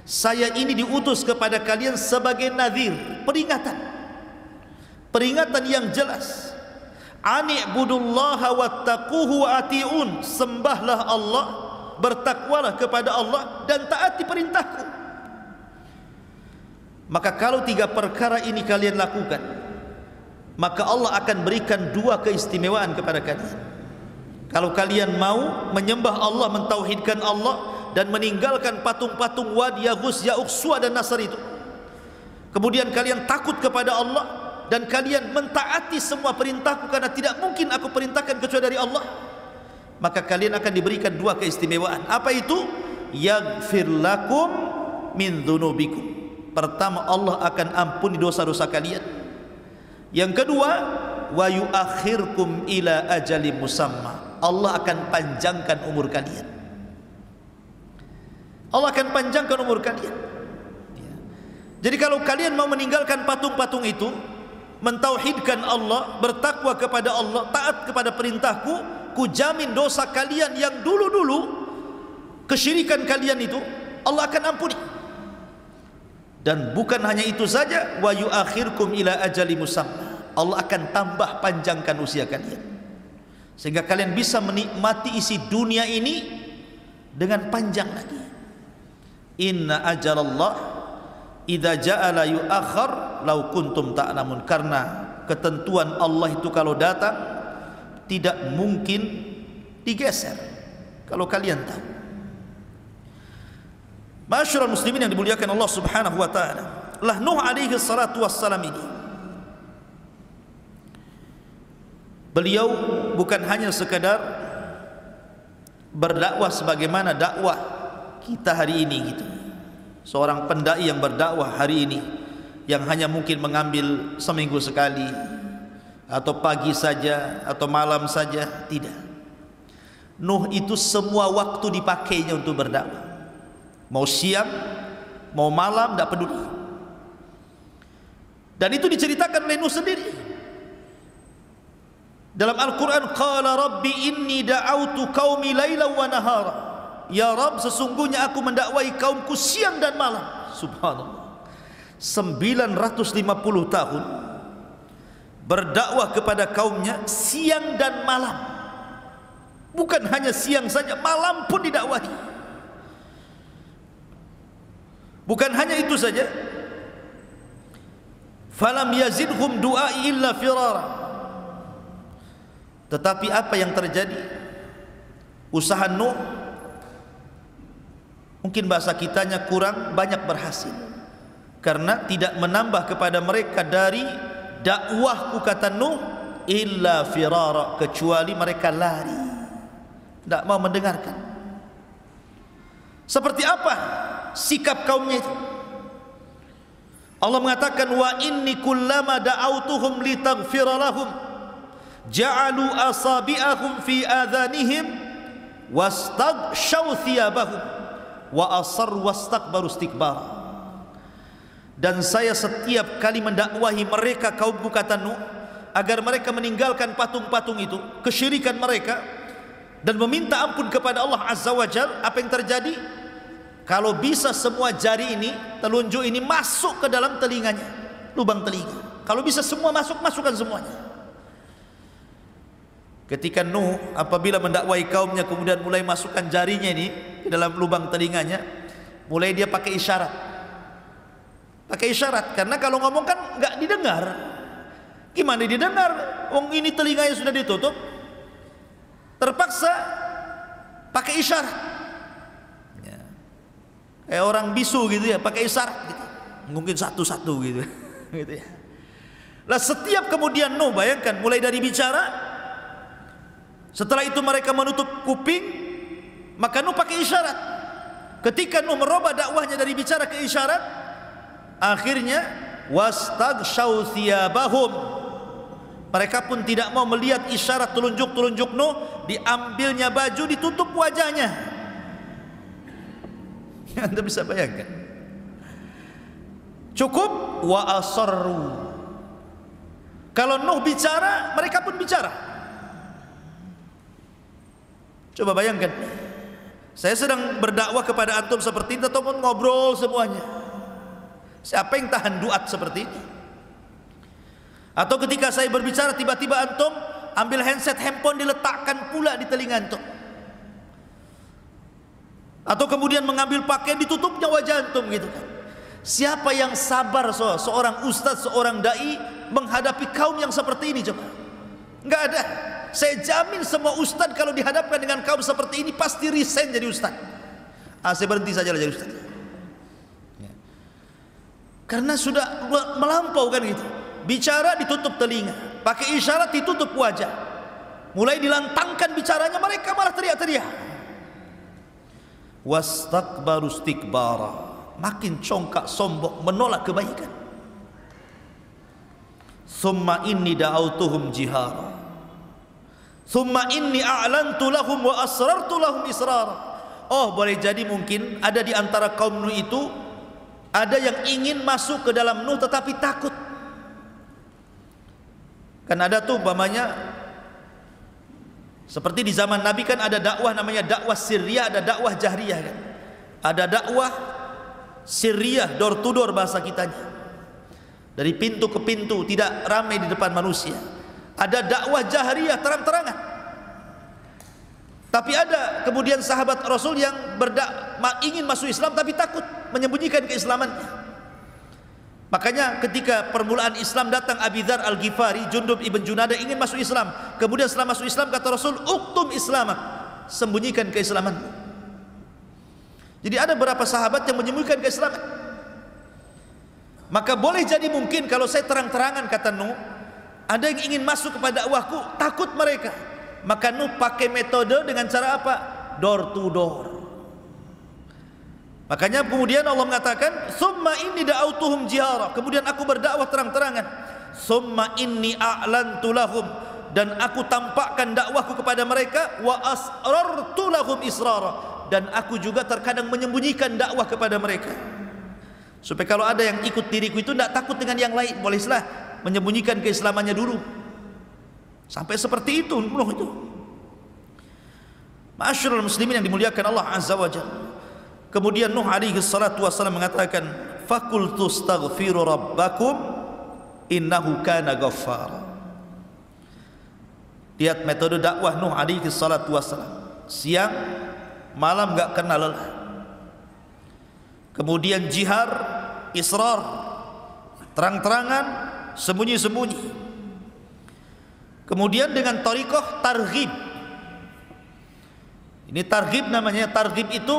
saya ini diutus kepada kalian sebagai nadhir, peringatan. Peringatan yang jelas. Ani'budullaha wattaquhu wa ati'un. Sembahlah Allah, bertakwalah kepada Allah dan taati perintahku. Maka kalau 3 perkara ini kalian lakukan, maka Allah akan berikan 2 keistimewaan kepada kalian. Kalau kalian mau menyembah Allah, mentauhidkan Allah dan meninggalkan patung-patung Wad, Yaghus, Ya'uq, Suwa dan Nasr itu, kemudian kalian takut kepada Allah dan kalian mentaati semua perintahku, karena tidak mungkin aku perintahkan kecuali dari Allah, maka kalian akan diberikan 2 keistimewaan. Apa itu? Yaghfir lakum min dzunubikum. Pertama, Allah akan ampuni dosa-dosa kalian. Yang kedua, wa yuakhirkum ila ajalin musamma. Allah akan panjangkan umur kalian. Allah akan panjangkan umur kalian. Jadi kalau kalian mau meninggalkan patung-patung itu, mentauhidkan Allah, bertakwa kepada Allah, taat kepada perintahku, ku jamin dosa kalian yang dulu-dulu, kesyirikan kalian itu, Allah akan ampuni. Dan bukan hanya itu saja, wa yuakhirkum ila ajali musamma. Allah akan tambah panjangkan usia kalian, sehingga kalian bisa menikmati isi dunia ini dengan panjang lagi. Inna ajalallah idza ja'ala yu'akhkhar law kuntum ta'lamun. Karena ketentuan Allah itu kalau datang tidak mungkin digeser, kalau kalian tahu. Masyarul muslimin yang dimuliakan Allah Subhanahu wa taala, lah Nuh alaihi salatu wassalam ini, beliau bukan hanya sekadar berdakwah sebagaimana dakwah kita hari ini gitu. Seorang pendai yang berdakwah hari ini yang hanya mungkin mengambil seminggu sekali, atau pagi saja atau malam saja, tidak. Nuh itu semua waktu dipakainya untuk berdakwah. Mau siang, mau malam, tidak peduli. Dan itu diceritakan oleh Nuh sendiri dalam Al-Quran. Qala rabbi inni da'autu qaumi laila wa nahara. Ya Rabb, sesungguhnya aku mendakwai kaumku siang dan malam. Subhanallah, 950 tahun berdakwah kepada kaumnya siang dan malam. Bukan hanya siang saja, malam pun didakwahi. Bukan hanya itu saja, falam yazidhum du'ai illa firara. Tetapi apa yang terjadi? Usaha Nuh, mungkin bahasa kitanya kurang banyak berhasil, karena tidak menambah kepada mereka dari dakwahku, kata Nuh, illa firara, kecuali mereka lari, tidak mau mendengarkan. Seperti apa sikap kaumnya itu? Allah mengatakan, wa inni kullama da'autuhum litaghfira lahum ja'alu asabi'ahum fi adhanihim wastaghshaw thiyabahum wa asarru wastakbaru istikbara. Dan saya setiap kali mendakwahi mereka kaumku, kata Nuh, agar mereka meninggalkan patung-patung itu, kesyirikan mereka, dan meminta ampun kepada Allah Azza wa Jalla. Apa yang terjadi? Kalau bisa semua jari ini, telunjuk ini masuk ke dalam telinganya, lubang telinga. Kalau bisa semua masuk, masukkan semuanya. Ketika Nuh apabila mendakwai kaumnya, kemudian mulai masukkan jarinya ini ke dalam lubang telinganya, mulai dia pakai isyarat. Pakai isyarat, karena kalau ngomong kan nggak didengar. Gimana didengar? Wong ini telinganya sudah ditutup. Terpaksa pakai isyarat. Kayak orang bisu gitu ya, pakai isyarat gitu. Mungkin satu-satu gitu. Gitu ya. Lah setiap kemudian Nuh, bayangkan, mulai dari bicara, setelah itu mereka menutup kuping, maka Nuh pakai isyarat. Ketika Nuh merubah dakwahnya dari bicara ke isyarat, akhirnya wastaghshaw thiyabahum, mereka pun tidak mau melihat isyarat telunjuk-telunjuk Nuh, diambilnya baju, ditutup wajahnya. Anda bisa bayangkan. Cukup wa asarru. Kalau Nuh bicara, mereka pun bicara. Coba bayangkan, saya sedang berdakwah kepada antum seperti ini, ataupun ngobrol semuanya. Siapa yang tahan duat seperti ini? Atau ketika saya berbicara, tiba-tiba antum ambil handset, handphone diletakkan pula di telinga antum. Atau kemudian mengambil pakaian, ditutupnya wajah antum gitu kan. Siapa yang sabar seorang ustaz, seorang dai menghadapi kaum yang seperti ini coba? Enggak ada. Saya jamin semua ustaz kalau dihadapkan dengan kaum seperti ini pasti resign jadi ustaz. Saya berhenti saja jadi ustaz. Ya. Karena sudah melampau kan gitu. Bicara ditutup telinga, pakai isyarat ditutup wajah. Mulai dilantangkan bicaranya, mereka malah teriak-teriak. Wastakbaru istikbara, makin congkak sombong, menolak kebaikan. Summa inni da'autuhum jihara, summa inni a'lantu lahum wa asrartu lahum israra. Oh, boleh jadi mungkin ada di antara kaum Nuh itu ada yang ingin masuk ke dalam Nuh tetapi takut. Kan ada tuh umpamanya seperti di zaman Nabi kan ada dakwah namanya dakwah sirriyah, ada dakwah jahriyah kan. Ada dakwah sirriyah, door to door bahasa kitanya. Dari pintu ke pintu, tidak ramai di depan manusia. Ada dakwah jahriyah, terang-terangan. Tapi ada kemudian sahabat Rasul yang ingin masuk Islam tapi takut menyembunyikan keislamannya. Makanya ketika permulaan Islam datang Abi Dzar Al-Ghifari, Jundub ibn Junadah ingin masuk Islam. Kemudian setelah masuk Islam kata Rasul, "Uktum Islamak," sembunyikan keislaman. Jadi ada beberapa sahabat yang menyembunyikan keislaman. Maka boleh jadi mungkin kalau saya terang-terangan kata Nuh, ada yang ingin masuk kepada dakwahku, takut mereka. Maka Nuh pakai metode dengan cara apa? Door to door. Makanya kemudian Allah mengatakan, "Summa inni da'autuhum jihara." Kemudian aku berdakwah terang-terangan. "Summa inni a'lantu lahum," dan aku tampakkan dakwahku kepada mereka. "Wa asrartu lahum israra," dan aku juga terkadang menyembunyikan dakwah kepada mereka. Supaya kalau ada yang ikut diriku itu tidak takut dengan yang lain, bolehlah menyembunyikan keislamannya dulu. Sampai seperti itu Nuh itu. Ma'asyiral muslimin yang dimuliakan Allah Azza wa Jalla. Kemudian Nuh alaihi salatu wassalam mengatakan, "Faqultu astaghfiru rabbakum innahu kana ghaffara." Lihat metode dakwah Nuh alaihi salatu wassalam. Siang malam enggak kenal lelah. Kemudian jihar, israr, terang-terangan, sembunyi-sembunyi. Kemudian dengan thariqah targhib. Ini targhib namanya. Targhib itu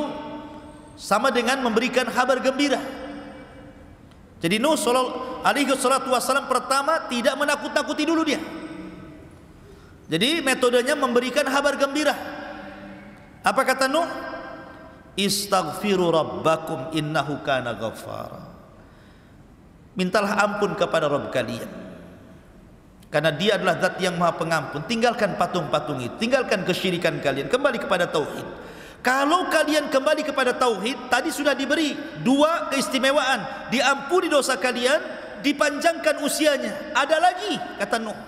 sama dengan memberikan kabar gembira. Jadi Nuh alaihi salatu wassalam pertama tidak menakut-nakuti dulu dia. Jadi metodenya memberikan kabar gembira. Apa kata Nuh? "Istaghfiru rabbakum innahu kana ghaffara." Mintalah ampun kepada Rabb kalian, karena dia adalah zat yang maha pengampun. Tinggalkan patung-patung itu, tinggalkan kesyirikan kalian, kembali kepada tauhid. Kalau kalian kembali kepada tauhid, tadi sudah diberi dua keistimewaan, diampuni dosa kalian, dipanjangkan usianya. Ada lagi kata Nuh,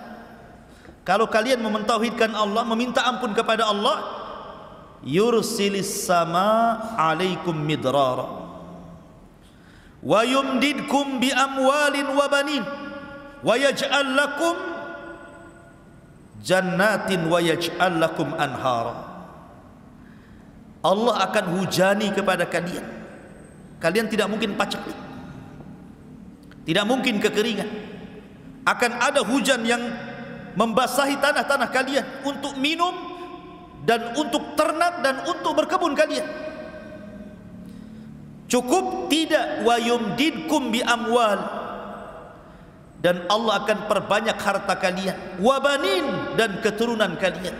kalau kalian mentauhidkan Allah, meminta ampun kepada Allah, yursilis sama alaikum midrara wa yumdidkum bi amwalin wa banin wa yaj'al lakum jannatin wa yaj'al lakum anhara. Allah akan hujani kepada kalian. Kalian tidak mungkin paceklik, tidak mungkin kekeringan. Akan ada hujan yang membasahi tanah-tanah kalian untuk minum dan untuk ternak dan untuk berkebun kalian. Cukup tidak, wa yumdidkum bi amwal, dan Allah akan perbanyak harta kalian, wa banin, dan keturunan kalian.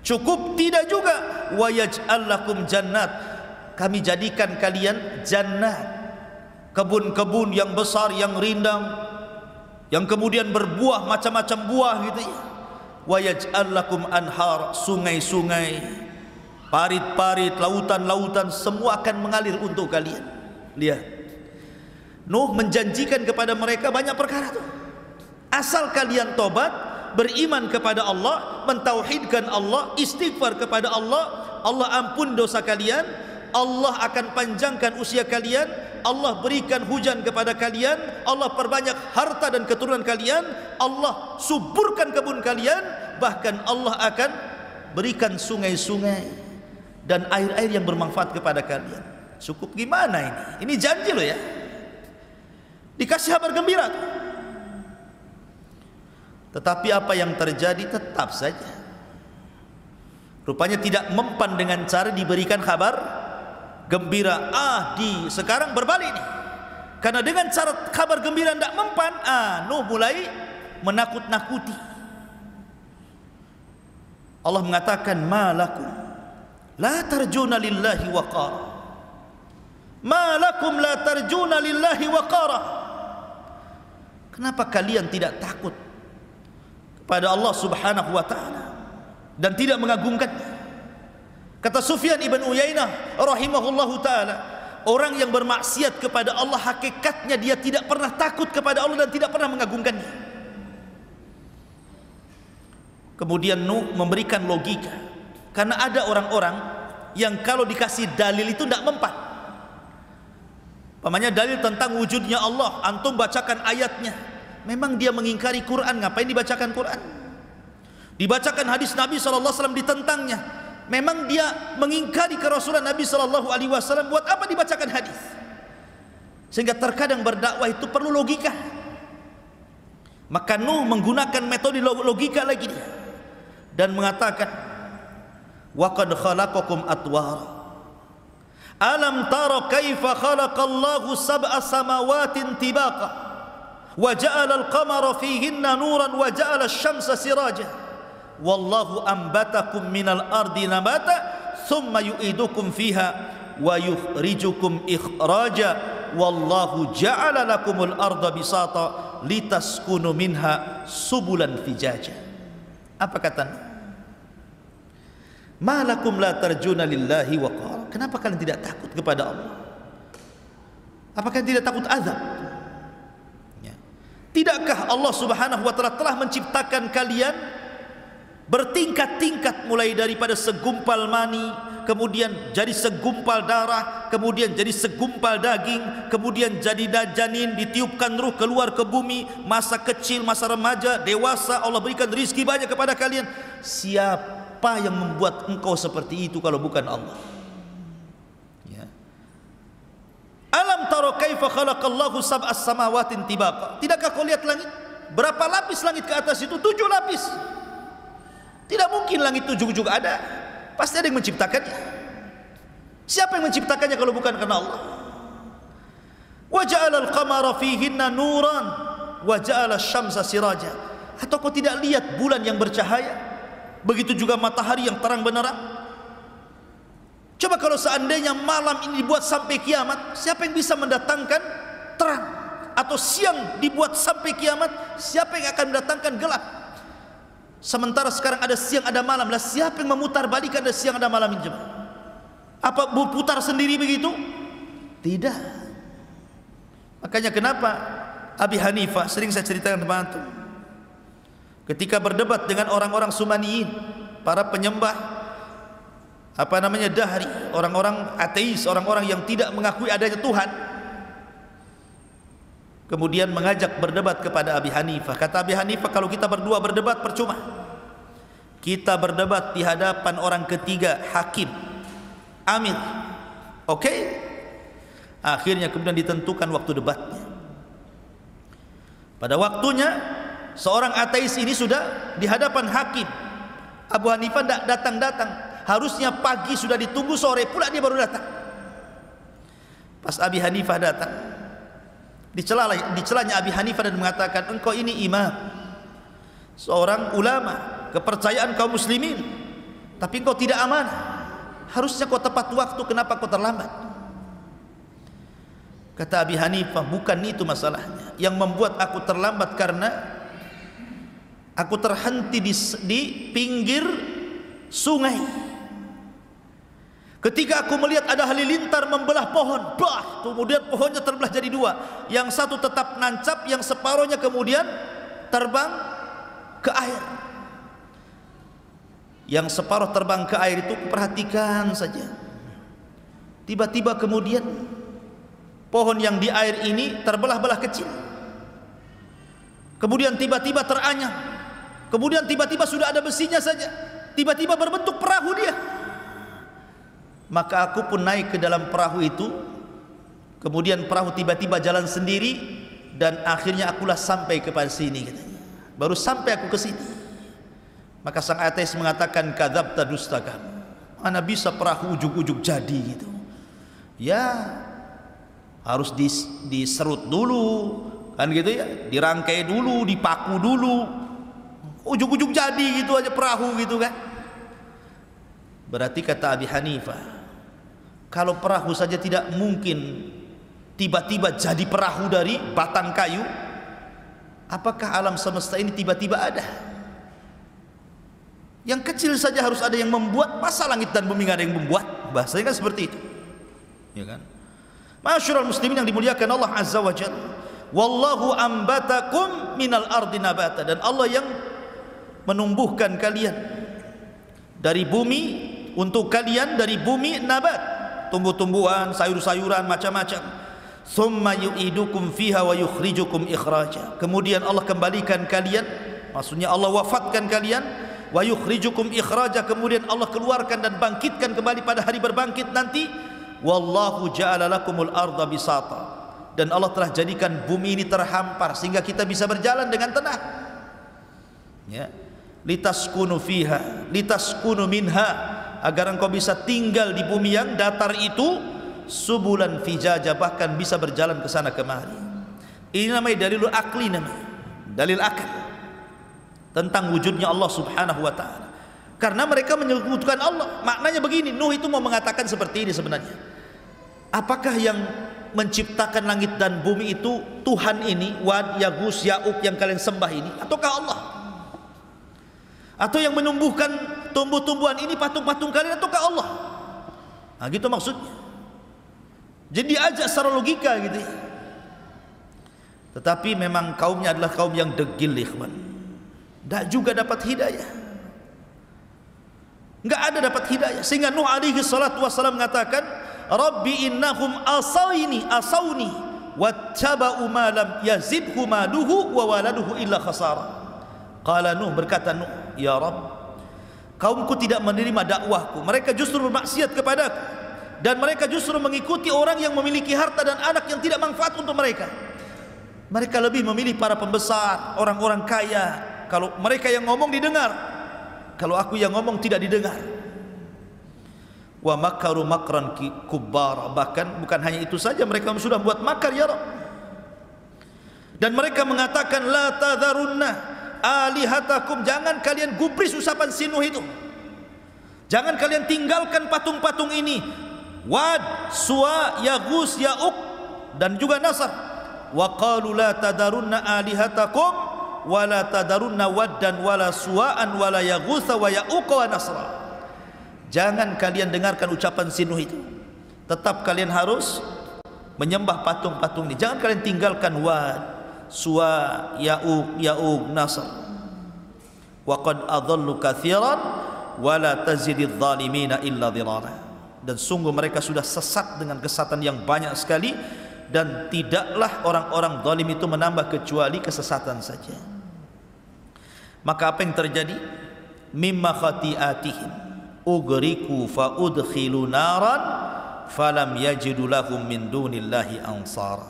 Cukup tidak juga, wa yaj'al lakum jannat, kami jadikan kalian jannat, kebun-kebun yang besar, yang rindang, yang kemudian berbuah macam-macam buah gitu ya. Wa yaj'al lakum anhar, sungai-sungai, parit-parit, lautan-lautan semua akan mengalir untuk kalian. Lihat, Nuh menjanjikan kepada mereka banyak perkara tuh. Asal kalian tobat, beriman kepada Allah, mentauhidkan Allah, istighfar kepada Allah, Allah ampun dosa kalian, Allah akan panjangkan usia kalian, Allah berikan hujan kepada kalian, Allah perbanyak harta dan keturunan kalian, Allah suburkan kebun kalian, bahkan Allah akan berikan sungai-sungai dan air-air yang bermanfaat kepada kalian. Cukup gimana ini? Ini janji loh ya. Dikasih kabar gembira. Tetapi apa yang terjadi tetap saja. Rupanya tidak mempan dengan cara diberikan kabar gembira. Sekarang berbalik nih. Karena dengan cara kabar gembira tidak mempan, Nuh mulai menakut-nakuti. Allah mengatakan, malakum la tarjuna lillahi waqara. Malakum la tarjuna lillahi waqara. Kenapa kalian tidak takut kepada Allah Subhanahu wa taala dan tidak mengagungkannya? Kata Sufyan ibn Uyainah rahimahullahu taala, orang yang bermaksiat kepada Allah hakikatnya dia tidak pernah takut kepada Allah dan tidak pernah mengagungkannya. Kemudian Nuh memberikan logika, karena ada orang-orang yang kalau dikasih dalil itu tidak mempan. Pamannya dalil tentang wujudnya Allah, antum bacakan ayatnya, memang dia mengingkari Quran, ngapain dibacakan Quran? Dibacakan hadis Nabi SAW ditentangnya, memang dia mengingkari kerasulan Nabi SAW, buat apa dibacakan hadis? Sehingga terkadang berdakwah itu perlu logika. Maka Nuh menggunakan metode logika lagi dia, dan mengatakan, wa qad khalaqakum atwara. Alam tara kaifa khalaqallahu sab'a samawatin tibaqa wa ja'ala al-qamara fihinna nuran wa ja'ala asy-syamsa siraja wallahu ambatakum minal ardi nabata thumma yu'idukum fiha wa yukhrijukum ikhraja wallahu ja'ala lakumul arda bisata litaskunu minha subulan fijaja. Apa katanya? Malakum la tarjuna lillahi waqara. Kenapa kalian tidak takut kepada Allah? Apakah kalian tidak takut azab? Ya. Tidakkah Allah Subhanahu wa taala telah menciptakan kalian bertingkat-tingkat, mulai daripada segumpal mani, kemudian jadi segumpal darah, kemudian jadi segumpal daging, kemudian jadi janin, ditiupkan ruh keluar ke bumi, masa kecil, masa remaja, dewasa, Allah berikan rizki banyak kepada kalian. Siapa yang membuat engkau seperti itu kalau bukan Allah? Ya. Alam tara kaifa khalaqallahu sab'as samawatin tibaqa. Tidakkah kau lihat langit? Berapa lapis langit ke atas itu? 7 lapis. Tidak mungkin langit itu juga ada. Pasti ada yang menciptakannya. Siapa yang menciptakannya kalau bukan karena Allah? Wa ja'ala al-qamara fihinna nuran wa ja'ala asy-syamsa siraja. Atau kau tidak lihat bulan yang bercahaya? Begitu juga matahari yang terang benderang. Coba kalau seandainya malam ini dibuat sampai kiamat, siapa yang bisa mendatangkan terang? Atau siang dibuat sampai kiamat, siapa yang akan mendatangkan gelap? Sementara sekarang ada siang ada malam, lah siapa yang memutar balikan ada siang ada malam ini? Apa berputar sendiri begitu? Tidak. Makanya kenapa Abi Hanifah, sering saya ceritakan teman-teman, ketika berdebat dengan orang-orang Sumaniyin, para penyembah dahri, orang-orang ateis, orang-orang yang tidak mengakui adanya Tuhan, kemudian mengajak berdebat kepada Abi Hanifah. Kata Abi Hanifah, kalau kita berdua berdebat percuma. Kita berdebat di hadapan orang ketiga, hakim, amir. Oke? Akhirnya kemudian ditentukan waktu debatnya. Pada waktunya seorang ateis ini sudah di hadapan hakim. Abu Hanifah tidak datang-datang. Harusnya pagi sudah ditunggu, sore pula dia baru datang. Pas Abi Hanifah datang, dicelanya Abi Hanifah dan mengatakan, engkau ini imam, seorang ulama, kepercayaan kaum muslimin, tapi engkau tidak amanah. Harusnya kau tepat waktu, kenapa kau terlambat? Kata Abi Hanifah, bukan itu masalahnya. Yang membuat aku terlambat karena aku terhenti di pinggir sungai. Ketika aku melihat ada halilintar membelah pohon, bah, kemudian pohonnya terbelah jadi dua. Yang satu tetap nancap, yang separuhnya kemudian terbang ke air. Yang separuh terbang ke air itu perhatikan saja. Tiba-tiba kemudian pohon yang di air ini terbelah-belah kecil. Kemudian tiba-tiba teranyam. Kemudian tiba-tiba sudah ada besinya saja. Tiba-tiba berbentuk perahu dia. Maka aku pun naik ke dalam perahu itu. Kemudian perahu tiba-tiba jalan sendiri, dan akhirnya akulah sampai kepada sini katanya. Baru sampai aku ke sini. Maka sang ateis mengatakan, kadzabta, dusta kamu. Mana bisa perahu ujug-ujug jadi gitu. Ya harus diserut dulu, kan gitu ya, dirangkai dulu, dipaku dulu, ujug-ujug jadi gitu aja perahu gitu kan. Berarti kata Abi Hanifah, kalau perahu saja tidak mungkin tiba-tiba jadi perahu dari batang kayu, apakah alam semesta ini tiba-tiba ada? Yang kecil saja harus ada yang membuat, masa langit dan bumi nggak ada yang membuat? Bahasanya kan seperti itu, ya kan? Masyarul muslimin yang dimuliakan Allah Azza wa Jalla, wallahu ambatakum minal ardi nabata, dan Allah yang menumbuhkan kalian dari bumi, untuk kalian dari bumi nabat, tumbuh-tumbuhan, sayur-sayuran macam-macam. Tsumma yu'idukum fiha wa yukhrijukum ikhraja. Kemudian Allah kembalikan kalian, maksudnya Allah wafatkan kalian, wa yukhrijukum ikhraja, kemudian Allah keluarkan dan bangkitkan kembali pada hari berbangkit nanti. Wallahu ja'ala lakumul arda bisata, dan Allah telah jadikan bumi ini terhampar sehingga kita bisa berjalan dengan tenang. Ya. Litaskunu fiha, litaskunu minha, agar engkau bisa tinggal di bumi yang datar itu, subulan fijaja, bahkan bisa berjalan ke sana kemari. Ini namanya dalilul akli, namanya dalil akal tentang wujudnya Allah Subhanahu wa taala. Karena mereka menyebutkan Allah. Maknanya begini, Nuh itu mau mengatakan seperti ini sebenarnya. Apakah yang menciptakan langit dan bumi itu Tuhan ini, Wad, Yagus, Ya'uq yang kalian sembah ini, ataukah Allah? Atau yang menumbuhkan tumbuh-tumbuhan ini, patung-patung kalian, ataukah Allah? Nah gitu maksudnya. Jadi diajak secara logika gitu ya. Tetapi memang kaumnya adalah kaum yang degil, ikhwan. Tak juga dapat hidayah, enggak ada dapat hidayah. Sehingga Nuh alaihi salatu wassalam mengatakan, Rabbi innahum asawni wattaba'u ma lam yazidhu maluhu wa waladuhu illa khasara. Qala Nuh, berkata Nuh, ya Rabb, kaumku tidak menerima dakwahku, mereka justru bermaksiat kepadaku, dan mereka justru mengikuti orang yang memiliki harta dan anak yang tidak manfaat untuk mereka. Mereka lebih memilih para pembesar, orang-orang kaya. Kalau mereka yang ngomong didengar, kalau aku yang ngomong tidak didengar. Wa makaru makran kubbar, bahkan bukan hanya itu saja, mereka sudah buat makar ya Rabb. Dan mereka mengatakan, la tadharunna alihatakum, jangan kalian gubris usapan si Nuh itu, jangan kalian tinggalkan patung-patung ini, Wad, Suwa, Yagus, Ya'uq, dan juga Nasr. Wa qalu la tadharunna alihatakum wa la tadharunna waddan wala suwa'an wala yaghutha wa ya'uq wa nasra. Jangan kalian dengarkan ucapan si Nuh itu, tetap kalian harus menyembah patung-patung ini. Jangan kalian tinggalkan Wad, Suwa, Ya'uq, Nasr. Wa qad adallu katsiran wa la tazididz zalimina illa dhilala. Dan sungguh mereka sudah sesat dengan kesesatan yang banyak sekali, dan tidaklah orang-orang zalim itu menambah kecuali kesesatan saja. Maka apa yang terjadi? Mimma khati'atihim ugriku fa udkhilu naran falam yajidu lahum min dunillahi ansara.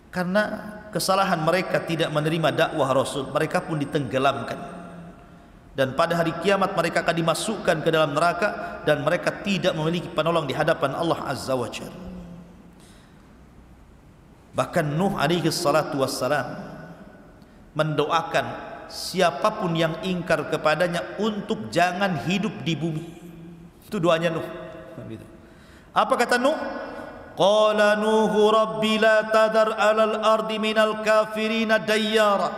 Karena kesalahan mereka tidak menerima dakwah Rasul, mereka pun ditenggelamkan, dan pada hari kiamat mereka akan dimasukkan ke dalam neraka, dan mereka tidak memiliki penolong di hadapan Allah Azza wa Jalla. Bahkan Nuh alaihi salatu wassalam mendoakan siapapun yang ingkar kepadanya untuk jangan hidup di bumi. Itu doanya Nuh. Apa kata Nuh? Qala Nuhu rabbi la tadar alal ardi minal kafirina dayyara.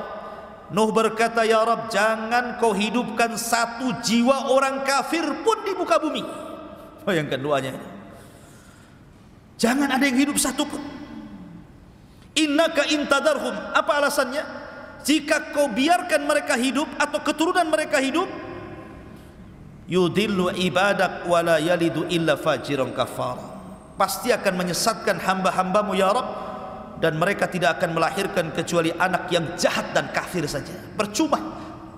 Nuh berkata, ya Rabb, jangan kau hidupkan satu jiwa orang kafir pun di muka bumi. Oh, yang keduanya, jangan ada yang hidup satu pun. Innaka intadarhum, apa alasannya? Jika kau biarkan mereka hidup atau keturunan mereka hidup, yudillu ibadak wala yalidu illa fajiran kafara, pasti akan menyesatkan hamba-hambamu ya Rabb, dan mereka tidak akan melahirkan kecuali anak yang jahat dan kafir saja. Percuma,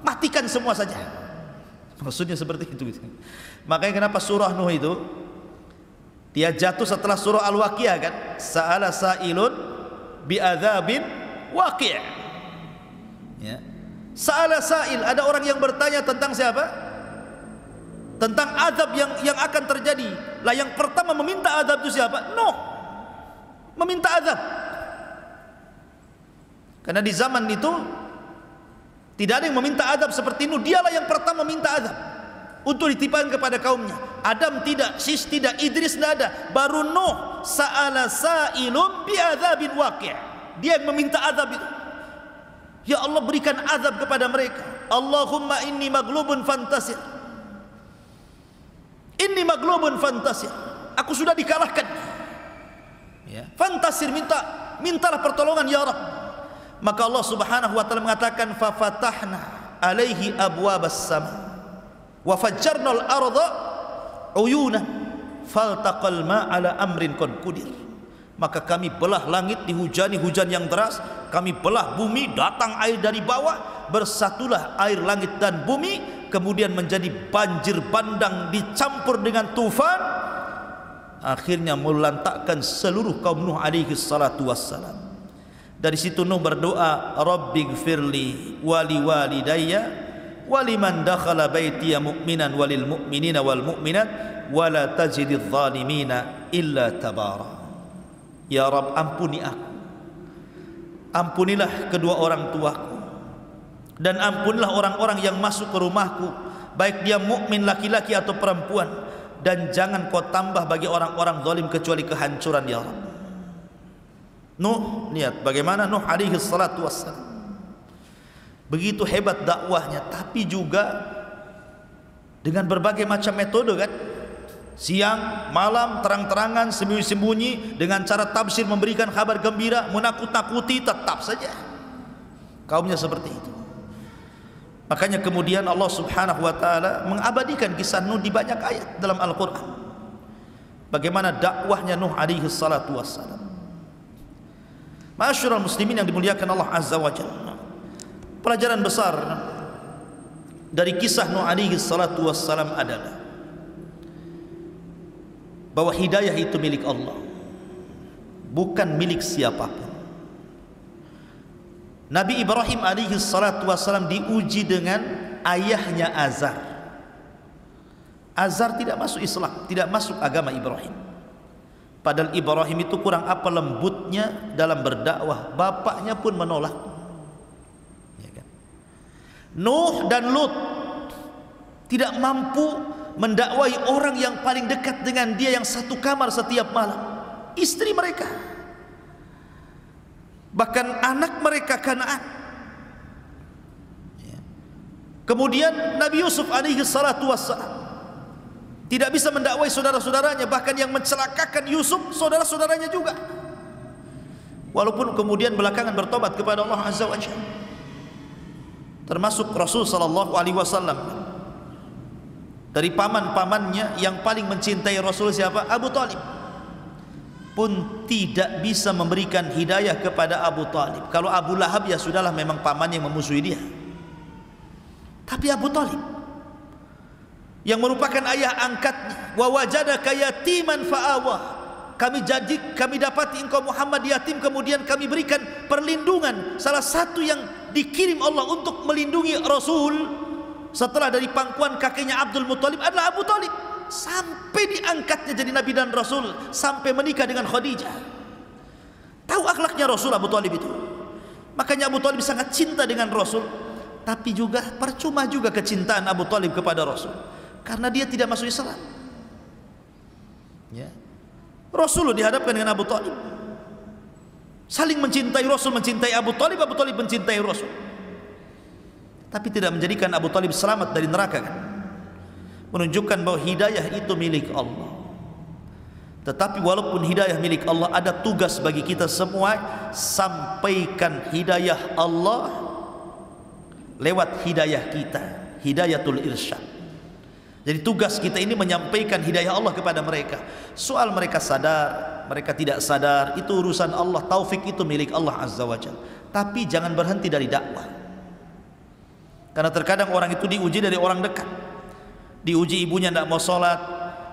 matikan semua saja. Maksudnya seperti itu. Makanya kenapa surah Nuh itu dia jatuh setelah surah Al-Waqiah kan? Sa'ala sa'ilun bi'adzabin waqi'. Ya. Sa'ala sa'il, ada orang yang bertanya tentang siapa? Tentang azab yang akan terjadi. Lah yang pertama meminta azab itu siapa? Nuh. Meminta azab. Karena di zaman itu tidak ada yang meminta azab seperti Nuh. Dialah yang pertama meminta azab untuk ditimpakan kepada kaumnya. Adam tidak, Sis tidak, Idris tidak ada. Baru Nuh, sa'ala sa'ilum bi'adzabin waqi'. Dia yang meminta azab itu. Ya Allah, berikan azab kepada mereka. Allahumma inni maglubun fantasir. Inni maglubun fantasir. Aku sudah dikalahkan. Ya. Fantasir, mintalah pertolongan ya Rabb. Maka Allah Subhanahu wa taala mengatakan fa fatahna alaihi abwabas sama wa fajjarnal arda uyuna faltaqal ma ala amrin qad qudir. Maka kami belah langit, dihujani hujan yang deras, kami belah bumi, datang air dari bawah, bersatulah air langit dan bumi, kemudian menjadi banjir bandang dicampur dengan tufan, akhirnya melantakkan seluruh kaum Nuh alaihi salatu wassalam. Dari situ Nuh berdoa, Rabbighfirli wali walidayya waliman dakhala baitiya mu'minan walil mu'minina wal mu'minat wala tajididz zalimina illa tabara. Ya Rabb, ampuni aku, ampunilah kedua orang tuaku, dan ampunilah orang-orang yang masuk ke rumahku, baik dia mukmin laki-laki atau perempuan, dan jangan kau tambah bagi orang-orang zalim kecuali kehancuran ya Rabb. Nuh, lihat bagaimana Nuh alaihi salatu wassalam, begitu hebat dakwahnya, tapi juga dengan berbagai macam metode kan, siang, malam, terang-terangan, sembunyi-sembunyi, dengan cara tafsir memberikan kabar gembira, menakut-nakuti, tetap saja kaumnya seperti itu. Makanya kemudian Allah Subhanahu wa taala mengabadikan kisah Nuh di banyak ayat dalam Al-Qur'an. Bagaimana dakwahnya Nuh alaihi salatu wassalam. Ma'asyiral muslimin yang dimuliakan Allah Azza wa Jalla, pelajaran besar dari kisah Nuh alaihi salatu wassalam adalah bahwa hidayah itu milik Allah, bukan milik siapapun. Nabi Ibrahim alaihi salatu wassalam diuji dengan ayahnya Azar. Azar tidak masuk Islam, tidak masuk agama Ibrahim. Padahal Ibrahim itu kurang apa lembutnya dalam berdakwah, bapaknya pun menolak. Ya kan? Nuh dan Lut tidak mampu mendakwai orang yang paling dekat dengan dia, yang satu kamar setiap malam, istri mereka, bahkan anak mereka Kanaan. Kemudian Nabi Yusuf alaihi salatu wassalam tidak bisa mendakwai saudara-saudaranya, bahkan yang mencelakakan Yusuf saudara-saudaranya juga, walaupun kemudian belakangan bertobat kepada Allah Azza wa Jalla. Termasuk Rasul sallallahu alaihi wasallam, dari paman-pamannya yang paling mencintai Rasul siapa? Abu Talib, pun tidak bisa memberikan hidayah kepada Abu Talib. Kalau Abu Lahab ya sudahlah, memang paman yang memusuhi dia. Tapi Abu Talib yang merupakan ayah angkatnya, wa wajadaka yatiman fa'awa, kami dapati engkau Muhammad yatim, kemudian kami berikan perlindungan. Salah satu yang dikirim Allah untuk melindungi Rasul setelah dari pangkuan kakeknya Abdul Muttalib adalah Abu Talib, sampai diangkatnya jadi Nabi dan Rasul, sampai menikah dengan Khadijah. Tahu akhlaknya Rasul Abu Talib itu. Makanya Abu Talib sangat cinta dengan Rasul. Tapi juga percuma juga kecintaan Abu Talib kepada Rasul, karena dia tidak masuk Islam. Ya. Rasul dihadapkan dengan Abu Talib, saling mencintai. Rasul mencintai Abu Talib, Abu Talib mencintai Rasul. Tapi tidak menjadikan Abu Talib selamat dari neraka kan? Menunjukkan bahwa hidayah itu milik Allah. Tetapi walaupun hidayah milik Allah, ada tugas bagi kita semua, sampaikan hidayah Allah lewat hidayah kita, hidayatul irsyad. Jadi tugas kita ini menyampaikan hidayah Allah kepada mereka. Soal mereka sadar, mereka tidak sadar, itu urusan Allah. Taufik itu milik Allah Azza wa Jalla. Tapi jangan berhenti dari dakwah. Karena terkadang orang itu diuji dari orang dekat. Diuji ibunya tidak mau sholat,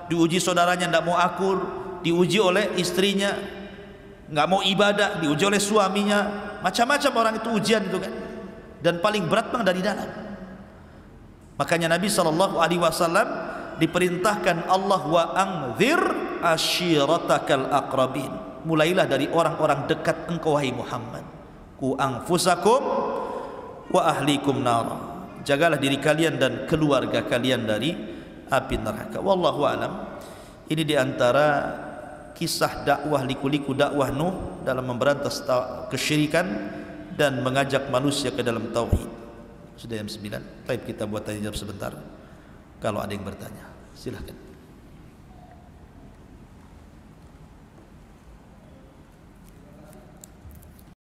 diuji saudaranya tidak mau akur, diuji oleh istrinya nggak mau ibadah, diuji oleh suaminya, macam-macam orang itu ujian itu kan. Dan paling berat memang dari dalam. Makanya Nabi SAW diperintahkan Allah, wa anzir ashiratakal aqrabin, mulailah dari orang-orang dekat engkau wahai Muhammad. Ku anfusakum wa ahlikum nar, jagalah diri kalian dan keluarga kalian dari api neraka. Wallahu alam. Ini diantara kisah dakwah, liku-liku dakwah Nuh dalam memberantas kesyirikan dan mengajak manusia ke dalam tauhid. Sudah jam 9. Baik, kita buat tanya jawab sebentar. Kalau ada yang bertanya, silakan.